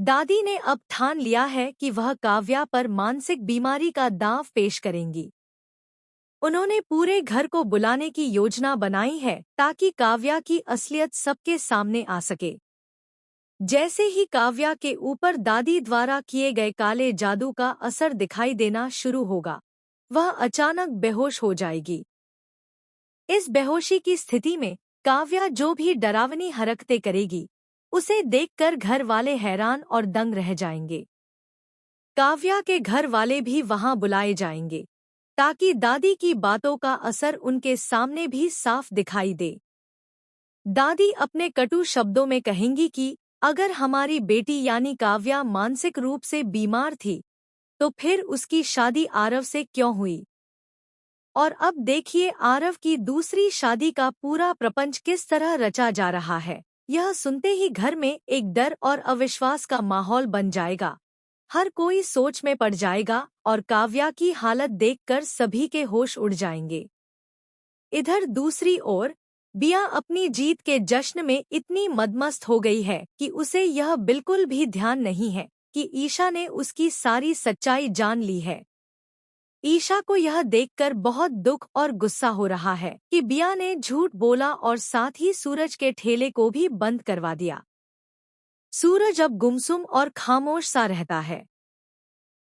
दादी ने अब ठान लिया है कि वह काव्या पर मानसिक बीमारी का दांव पेश करेंगी। उन्होंने पूरे घर को बुलाने की योजना बनाई है ताकि काव्या की असलियत सबके सामने आ सके। जैसे ही काव्या के ऊपर दादी द्वारा किए गए काले जादू का असर दिखाई देना शुरू होगा, वह अचानक बेहोश हो जाएगी। इस बेहोशी की स्थिति में काव्या जो भी डरावनी हरकतें करेगी, उसे देखकर घर वाले हैरान और दंग रह जाएंगे। काव्या के घर वाले भी वहां बुलाए जाएंगे ताकि दादी की बातों का असर उनके सामने भी साफ दिखाई दे। दादी अपने कटु शब्दों में कहेंगी कि अगर हमारी बेटी यानी काव्या मानसिक रूप से बीमार थी, तो फिर उसकी शादी आरव से क्यों हुई? और अब देखिए आरव की दूसरी शादी का पूरा प्रपंच किस तरह रचा जा रहा है। यह सुनते ही घर में एक डर और अविश्वास का माहौल बन जाएगा। हर कोई सोच में पड़ जाएगा और काव्या की हालत देखकर सभी के होश उड़ जाएंगे। इधर दूसरी ओर बिया अपनी जीत के जश्न में इतनी मदमस्त हो गई है कि उसे यह बिल्कुल भी ध्यान नहीं है कि ईशा ने उसकी सारी सच्चाई जान ली है। ईशा को यह देखकर बहुत दुख और गुस्सा हो रहा है कि बिया ने झूठ बोला और साथ ही सूरज के ठेले को भी बंद करवा दिया। सूरज अब गुमसुम और खामोश सा रहता है।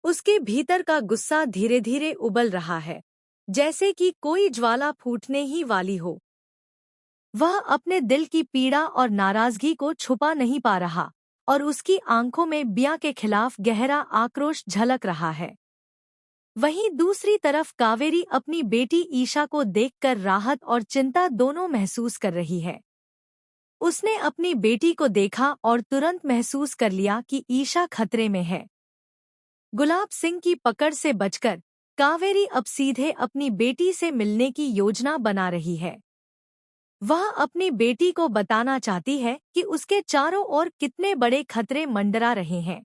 उसके भीतर का गुस्सा धीरे धीरे उबल रहा है, जैसे कि कोई ज्वाला फूटने ही वाली हो। वह अपने दिल की पीड़ा और नाराजगी को छुपा नहीं पा रहा और उसकी आंखों में बिया के खिलाफ गहरा आक्रोश झलक रहा है। वहीं दूसरी तरफ कावेरी अपनी बेटी ईशा को देखकर राहत और चिंता दोनों महसूस कर रही है। उसने अपनी बेटी को देखा और तुरंत महसूस कर लिया कि ईशा खतरे में है। गुलाब सिंह की पकड़ से बचकर कावेरी अब सीधे अपनी बेटी से मिलने की योजना बना रही है। वह अपनी बेटी को बताना चाहती है कि उसके चारों ओर कितने बड़े खतरे मंडरा रहे हैं।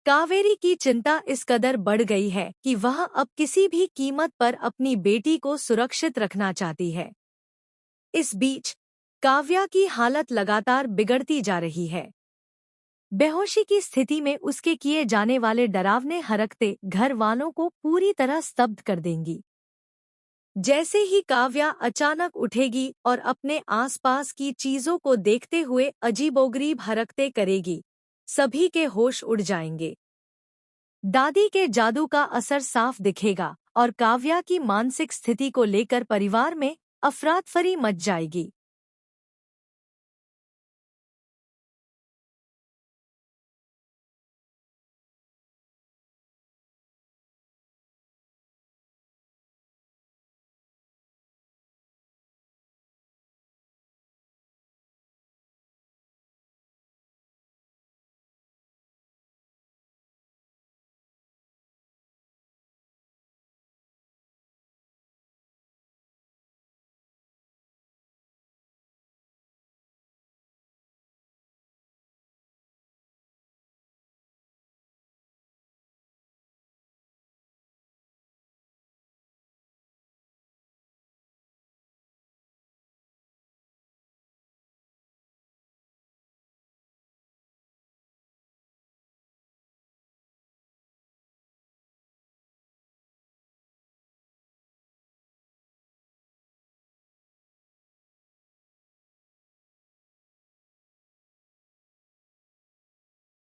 कावेरी की चिंता इस कदर बढ़ गई है कि वह अब किसी भी कीमत पर अपनी बेटी को सुरक्षित रखना चाहती है। इस बीच काव्या की हालत लगातार बिगड़ती जा रही है। बेहोशी की स्थिति में उसके किए जाने वाले डरावने हरकतें घर वालों को पूरी तरह स्तब्ध कर देंगी। जैसे ही काव्या अचानक उठेगी और अपने आसपास की चीजों को देखते हुए अजीबोगरीब हरकतें करेगी, सभी के होश उड़ जाएंगे। दादी के जादू का असर साफ दिखेगा और काव्या की मानसिक स्थिति को लेकर परिवार में अफरातफरी मच जाएगी।